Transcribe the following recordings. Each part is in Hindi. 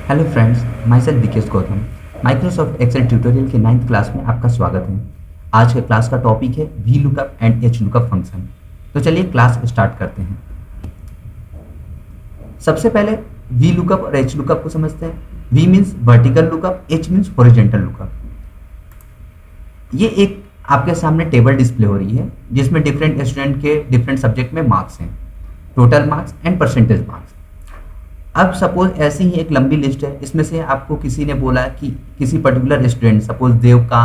Hello friends, myself Vikesh Gautam. Microsoft Excel tutorial के 9th क्लास में आपका स्वागत है। आज के क्लास का टॉपिक है V lookup and H lookup function. तो चलिए क्लास स्टार्ट करते हैं। सबसे पहले वी लुकअप और एच लुकअप को समझते हैं। V means vertical lookup, H means horizontal lookup. ये एक आपके सामने टेबल डिस्प्ले हो रही है जिसमें डिफरेंट स्टूडेंट के डिफरेंट सब्जेक्ट में मार्क्स हैं, total marks and percentage marks. अब सपोज ऐसी ही एक लंबी लिस्ट है, इसमें से आपको किसी ने बोला कि किसी पर्टिकुलर स्टूडेंट, सपोज देव का,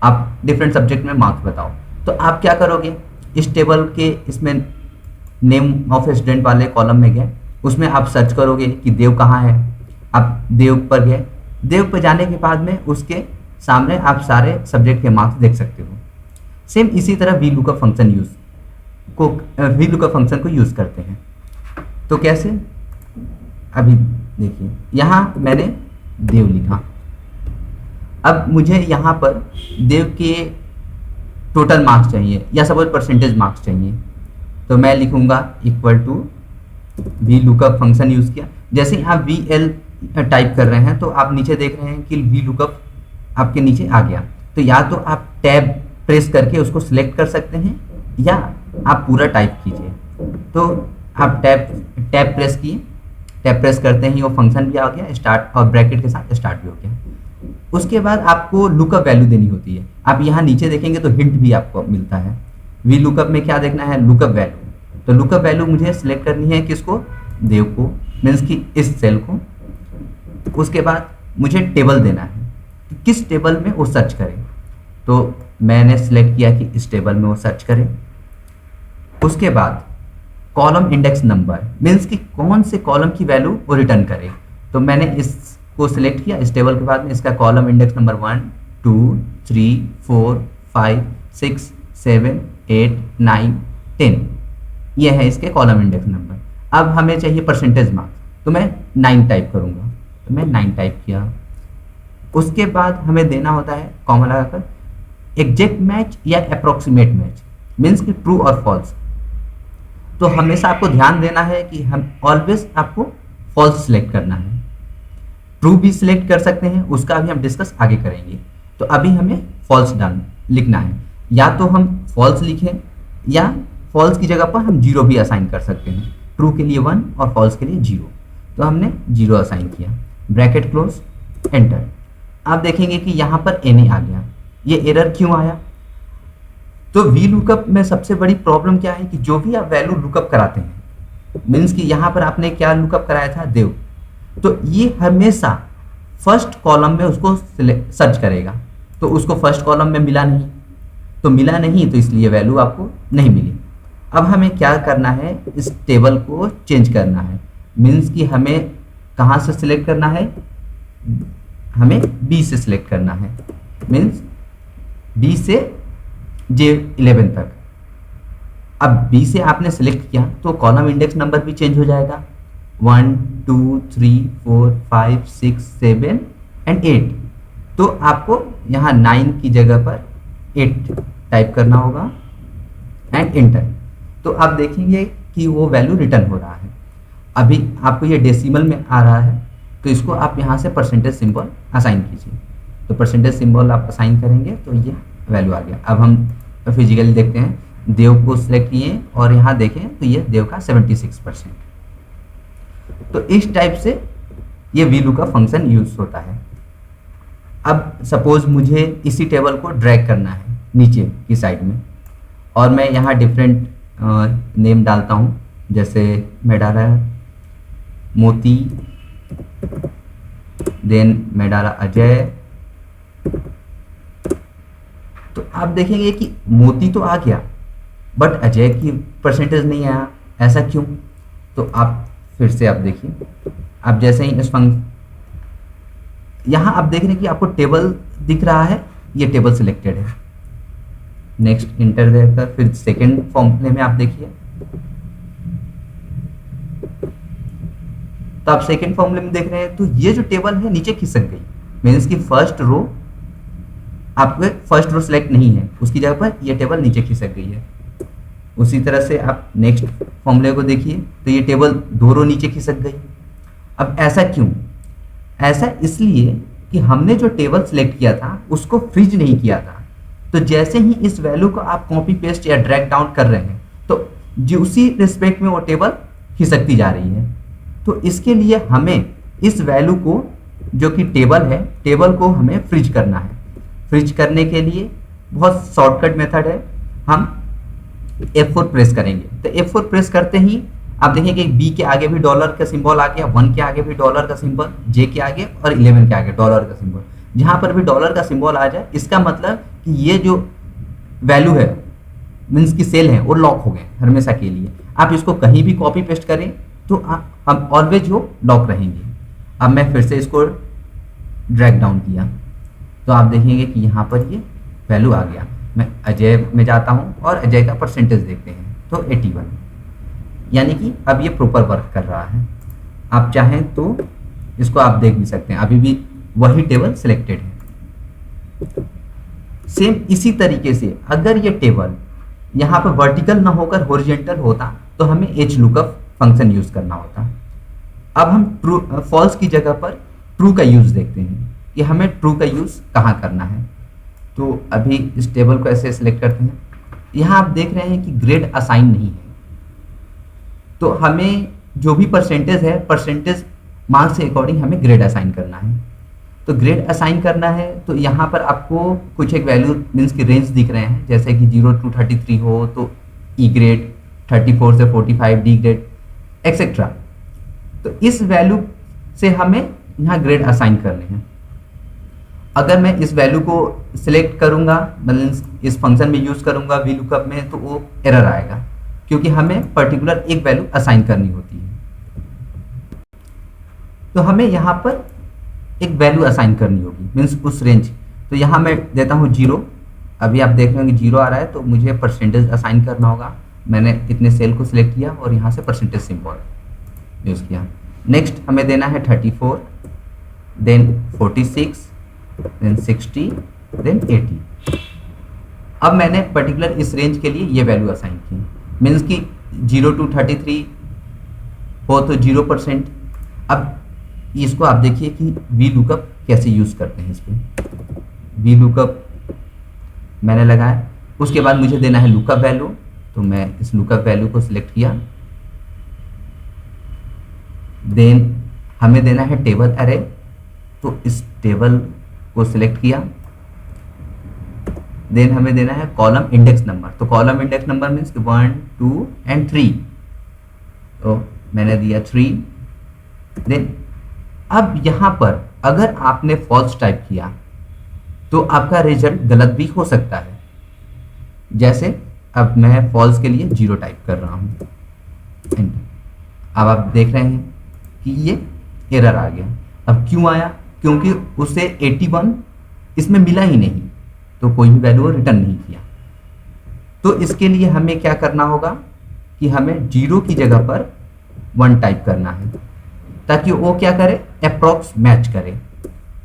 आप डिफरेंट सब्जेक्ट में मार्क्स बताओ। तो आप क्या करोगे, इस टेबल के इसमें नेम ऑफ स्टूडेंट वाले कॉलम में गए, उसमें आप सर्च करोगे कि देव कहाँ है। आप देव पर गए, देव पर जाने के बाद में उसके सामने आप सारे सब्जेक्ट के मार्क्स देख सकते हो। सेम इसी तरह वी लुकअप फंक्शन को यूज़ करते हैं। तो कैसे, अभी देखिए, यहाँ मैंने देव लिखा। अब मुझे यहाँ पर देव के टोटल मार्क्स चाहिए या सपोज परसेंटेज मार्क्स चाहिए, तो मैं लिखूंगा equal to V lookup function use किया। जैसे ही आप वी एल टाइप कर रहे हैं तो आप नीचे देख रहे हैं कि वी लुकअप आपके नीचे आ गया। तो या तो आप टैब प्रेस करके उसको सिलेक्ट कर सकते हैं या आप पूरा टाइप कीजिए। तो आप टैब प्रेस किए, टैब प्रेस करते ही वो फंक्शन भी आ गया स्टार्ट, और ब्रैकेट के साथ स्टार्ट भी हो गया। उसके बाद आपको लुकअप वैल्यू देनी होती है। आप यहाँ नीचे देखेंगे तो हिंट भी आपको मिलता है। वी लुकअप में क्या देखना है, लुकअप वैल्यू। तो लुकअप वैल्यू मुझे सिलेक्ट करनी है किसको, देव को, मीन्स कि इस सेल को। उसके बाद मुझे टेबल देना है कि किस टेबल में वो सर्च करें। तो मैंने सिलेक्ट किया कि इस टेबल में वो सर्च करें। उसके बाद कॉलम इंडेक्स नंबर, मीन्स कि कौन से कॉलम की वैल्यू वो रिटर्न करे। तो मैंने इसको सिलेक्ट किया, इस टेबल के बाद में इसका कॉलम इंडेक्स नंबर 1 2 3 4 5 6 7 8 9 10, ये है इसके कॉलम इंडेक्स नंबर। अब हमें चाहिए परसेंटेज मार्क्स, तो मैं 9 टाइप करूँगा। तो मैं 9 टाइप किया। उसके बाद हमें देना होता है कॉमा लगाकर एग्जैक्ट मैच या अप्रोक्सीमेट मैच, मीन्स कि ट्रू और फॉल्स। तो हमेशा आपको ध्यान देना है कि हम ऑलवेज आपको फॉल्स सिलेक्ट करना है। ट्रू भी सिलेक्ट कर सकते हैं, उसका भी हम डिस्कस आगे करेंगे। तो अभी हमें फॉल्स लिखना है। या तो हम फॉल्स लिखें या फॉल्स की जगह पर हम 0 भी असाइन कर सकते हैं। ट्रू के लिए 1 और फॉल्स के लिए 0। तो हमने 0 असाइन किया, ब्रैकेट क्लोज, एंटर। आप देखेंगे कि यहाँ पर एन आ गया। ये एरर क्यों आया? तो वी लुकअप में सबसे बड़ी प्रॉब्लम क्या है कि जो भी आप वैल्यू लुकअप कराते हैं, मीन्स कि यहाँ पर आपने क्या लुकअप कराया था, देव, तो ये हमेशा फर्स्ट कॉलम में उसको सर्च करेगा। तो उसको फर्स्ट कॉलम में मिला नहीं, तो इसलिए वैल्यू आपको नहीं मिली। अब हमें क्या करना है, इस टेबल को चेंज करना है। मीन्स कि हमें कहाँ से सिलेक्ट करना है, हमें बी से सिलेक्ट करना है। मीन्स बी से J11 तक। अब बी से आपने सिलेक्ट किया तो कॉलम इंडेक्स नंबर भी चेंज हो जाएगा, 1 2 3 4 5 6 7 एंड 8। तो आपको यहाँ 9 की जगह पर 8 टाइप करना होगा एंड एंटर। तो आप देखेंगे कि वो वैल्यू रिटर्न हो रहा है। अभी आपको ये डेसिमल में आ रहा है, तो इसको आप यहाँ से परसेंटेज सिंबल असाइन कीजिए। तो परसेंटेज सिंबल आप असाइन करेंगे तो ये वैल्यू आ गया। अब हम फिजिकली देखते हैं, देव को सिलेक्ट किए और यहाँ देखें तो ये देव का 76%। तो इस टाइप से ये वी लुकअप फंक्शन यूज होता है। अब सपोज मुझे इसी टेबल को ड्रैग करना है नीचे की साइड में, और मैं यहाँ डिफरेंट नेम डालता हूँ। जैसे मैं डाला मोती, देन मैं डाला अजय। तो आप देखेंगे कि मोती तो आ गया बट अजय की परसेंटेज नहीं आया। ऐसा क्यों? तो आप फिर से आप देखिए, आप जैसे ही इस यहाँ आप देख रहे हैं कि आपको टेबल दिख रहा है, ये टेबल सिलेक्टेड है। नेक्स्ट इंटर देकर फिर सेकेंड फॉर्मूले में आप देखिए, तो आप सेकेंड फॉर्मूले में देख रहे हैं तो ये जो टेबल है नीचे खिसक गई। मीन्स कि फर्स्ट रो, आपको फर्स्ट रो सिलेक्ट नहीं है, उसकी जगह पर ये टेबल नीचे खिसक गई है। उसी तरह से आप नेक्स्ट फॉर्मूले को देखिए तो ये टेबल 2 रो नीचे खिसक गई। अब ऐसा क्यों? ऐसा इसलिए कि हमने जो टेबल सेलेक्ट किया था उसको फ्रीज नहीं किया था। तो जैसे ही इस वैल्यू को आप कॉपी पेस्ट या ड्रैग डाउन कर रहे हैं तो जो उसी रिस्पेक्ट में वो टेबल खिसकती जा रही है। तो इसके लिए हमें इस वैल्यू को, जो कि टेबल है, टेबल को हमें फ्रीज करना है। फ्रीज करने के लिए बहुत शॉर्टकट मेथड है, हम F4 प्रेस करेंगे। तो F4 प्रेस करते ही आप देखेंगे बी के आगे भी डॉलर का सिंबल आ गया, 1 के आगे भी डॉलर का सिंबल, जे के आगे और 11 के आगे डॉलर का सिंबल। जहां पर भी डॉलर का सिंबल आ जाए इसका मतलब कि ये जो वैल्यू है, मीन्स की सेल है, वो लॉक हो गए हमेशा के लिए। आप इसको कहीं भी कॉपी पेस्ट करें तो हम ऑलवेज वो लॉक रहेंगे। अब मैं फिर से इसको ड्रैग डाउन किया तो आप देखेंगे कि यहाँ पर ये वैल्यू आ गया। मैं अजय में जाता हूँ और अजय का परसेंटेज देखते हैं तो 81, यानी कि अब ये प्रॉपर वर्क कर रहा है। आप चाहें तो इसको आप देख भी सकते हैं, अभी भी वही टेबल सिलेक्टेड है। सेम इसी तरीके से अगर ये टेबल यहाँ पर वर्टिकल ना होकर हॉरिजॉन्टल होता तो हमें एच लुकअप फंक्शन यूज करना होता। अब हम ट्रू फॉल्स की जगह पर ट्रू का यूज देखते हैं कि हमें ट्रू का यूज कहाँ करना है। तो अभी इस टेबल को ऐसे सिलेक्ट करते हैं। यहाँ आप देख रहे हैं कि ग्रेड असाइन नहीं है, तो हमें जो भी परसेंटेज है, परसेंटेज मार्क्स के अकॉर्डिंग हमें ग्रेड असाइन करना है। तो ग्रेड असाइन करना है तो यहाँ पर आपको कुछ एक वैल्यू मीन्स की रेंज दिख रहे हैं, जैसे कि 0 to 33 हो तो ई ग्रेड, 34 से 45 डी ग्रेड एक्सेट्रा। तो इस वैल्यू से हमें यहाँ ग्रेड असाइन करने हैं। अगर मैं इस वैल्यू को सिलेक्ट करूँगा, मतलब इस फंक्शन में यूज़ करूँगा वी लुकअप में, तो वो एरर आएगा क्योंकि हमें पर्टिकुलर एक वैल्यू असाइन करनी होती है। तो हमें यहाँ पर एक वैल्यू असाइन करनी होगी, मीन्स उस रेंज। तो यहाँ मैं देता हूँ 0। अभी आप देख रहे हैं कि 0 आ रहा है तो मुझे परसेंटेज असाइन करना होगा। मैंने इतने सेल को सिलेक्ट किया और यहाँ से परसेंटेज सिंबल यूज़ किया। नेक्स्ट हमें देना है 34, देन 46, देन 60, देन 80। अब मैंने पर्टिकुलर इस रेंज के लिए ये वैल्यू असाइन की, मीन्स कि 0 to 33 हो तो 0%। अब इसको आप देखिए कि वी लुकअप कैसे यूज़ करते हैं। इस पर वी लुकअप मैंने लगाया, उसके बाद मुझे देना है लुकअप वैल्यू। तो मैं इस लुकअप वैल्यू को सिलेक्ट किया। देन हमें देना है टेबल अरे, तो इस टेबल को सिलेक्ट किया। देन हमें देना है कॉलम इंडेक्स नंबर। तो column index number means 1, 2 and 3। तो मैंने दिया 3। देन अब यहाँ पर अगर आपने फॉल्स टाइप किया तो आपका रिजल्ट गलत भी हो सकता है। जैसे अब मैं फॉल्स के लिए 0 टाइप कर रहा हूँ। अब आप देख रहे हैं कि ये एरर आ गया। अब क्यों आया? क्योंकि उसे 81 इसमें मिला ही नहीं, तो कोई भी वैल्यू रिटर्न नहीं किया। तो इसके लिए हमें क्या करना होगा कि हमें 0 की जगह पर 1 टाइप करना है ताकि वो क्या करे, अप्रॉक्स मैच करे।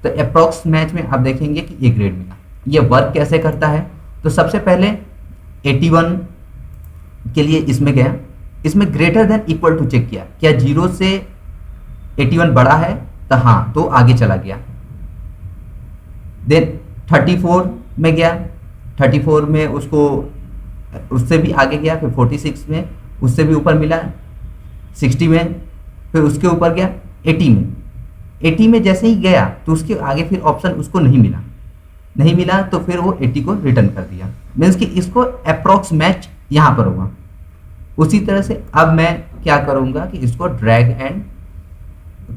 तो अप्रॉक्स मैच में आप देखेंगे कि ए ग्रेड मिला। ये वर्क कैसे करता है? तो सबसे पहले 81 के लिए इसमें गया, इसमें greater than equal to check किया, क्या 0 से 81 बड़ा है? तो हाँ, तो आगे चला गया। देन 34 में गया, 34 में उसको उससे भी आगे गया, फिर 46 में उससे भी ऊपर मिला, 60 में, फिर उसके ऊपर गया 80 में। 80 में जैसे ही गया तो उसके आगे फिर ऑप्शन उसको नहीं मिला तो फिर वो 80 को रिटर्न कर दिया। मीन्स कि इसको अप्रॉक्स मैच यहाँ पर होगा। उसी तरह से अब मैं क्या करूँगा कि इसको ड्रैग एंड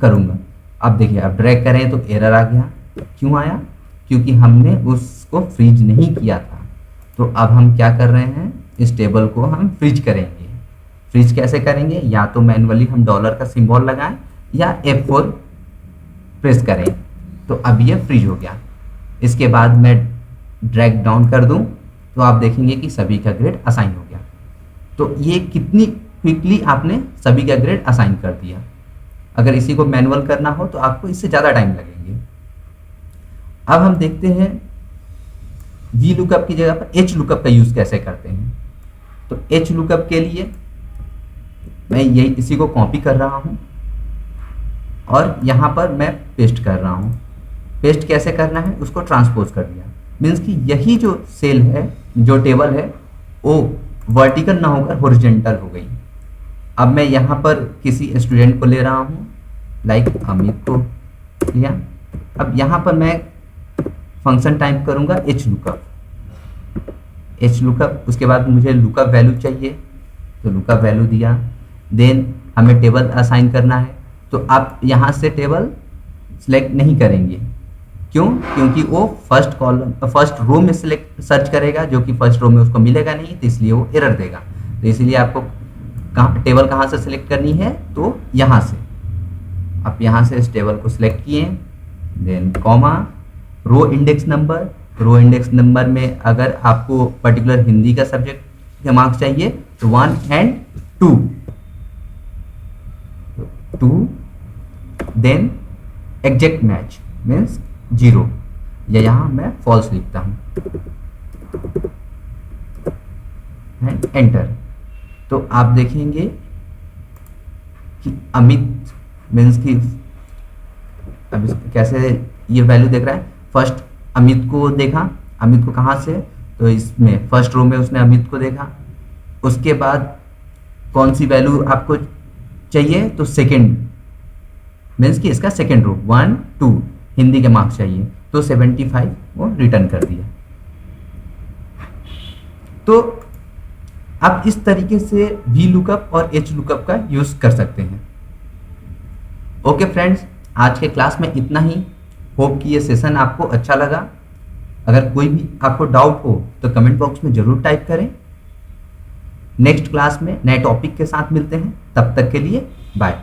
करूँगा। अब देखिए, अब ड्रैग करें तो एरर आ गया। क्यों आया? क्योंकि हमने उसको फ्रीज नहीं किया था। तो अब हम क्या कर रहे हैं, इस टेबल को हम फ्रीज करेंगे। फ्रीज कैसे करेंगे? या तो मैनुअली हम डॉलर का सिंबल लगाएं या F4 प्रेस करें। तो अब ये फ्रीज हो गया। इसके बाद मैं ड्रैग डाउन कर दूं तो आप देखेंगे कि सभी का ग्रेड असाइन हो गया। तो ये कितनी क्विकली आपने सभी का ग्रेड असाइन कर दिया। अगर इसी को मैनुअल करना हो तो आपको इससे ज़्यादा टाइम लगेंगे। अब हम देखते हैं वी लुकअप की जगह पर एच लुकअप का यूज़ कैसे करते हैं। तो एच लुकअप के लिए मैं यही इसी को कॉपी कर रहा हूँ और यहाँ पर मैं पेस्ट कर रहा हूँ। पेस्ट कैसे करना है, उसको ट्रांसपोज कर दिया, मीन्स कि यही जो सेल है, जो टेबल है, वो वर्टिकल ना होकर हॉरिजॉन्टल हो गई। अब मैं यहाँ पर किसी स्टूडेंट को ले रहा हूँ, लाइक अमित को लिया। अब यहाँ पर मैं फंक्शन टाइप करूँगा एच लुकअप, उसके बाद मुझे लुकअप वैल्यू चाहिए तो लुकअप वैल्यू दिया। देन हमें टेबल असाइन करना है, तो आप यहाँ से टेबल सिलेक्ट नहीं करेंगे। क्यों? क्योंकि वो फर्स्ट रो में सिलेक्ट सर्च करेगा, जो कि फर्स्ट रो में उसको मिलेगा नहीं, तो इसलिए वो एरर देगा। तो इसलिए आपको टेबल कहाँ से सिलेक्ट करनी है, तो यहाँ से आप यहाँ से इस टेबल को सिलेक्ट किए, then comma, row index number में अगर आपको पर्टिकुलर हिंदी का सब्जेक्ट के मार्क्स चाहिए तो 1 and 2, then exact match means 0, या यहाँ मैं फॉल्स लिखता हूँ एंड एंटर। तो आप देखेंगे कि अमित मीन्स कि अब कैसे ये वैल्यू देख रहा है। फर्स्ट अमित को देखा, अमित को कहाँ से, तो इसमें फर्स्ट रो में उसने अमित को देखा। उसके बाद कौन सी वैल्यू आपको चाहिए, तो सेकंड मीन्स कि इसका सेकंड रो 1 2 हिंदी के मार्क्स चाहिए, तो 75 वो रिटर्न कर दिया। तो आप इस तरीके से वी लुकअप और एच लुकअप का यूज कर सकते हैं। ओके फ्रेंड्स, आज के क्लास में इतना ही। होप कि ये सेशन आपको अच्छा लगा। अगर कोई भी आपको डाउट हो तो कमेंट बॉक्स में जरूर टाइप करें। नेक्स्ट क्लास में नए टॉपिक के साथ मिलते हैं, तब तक के लिए बाय।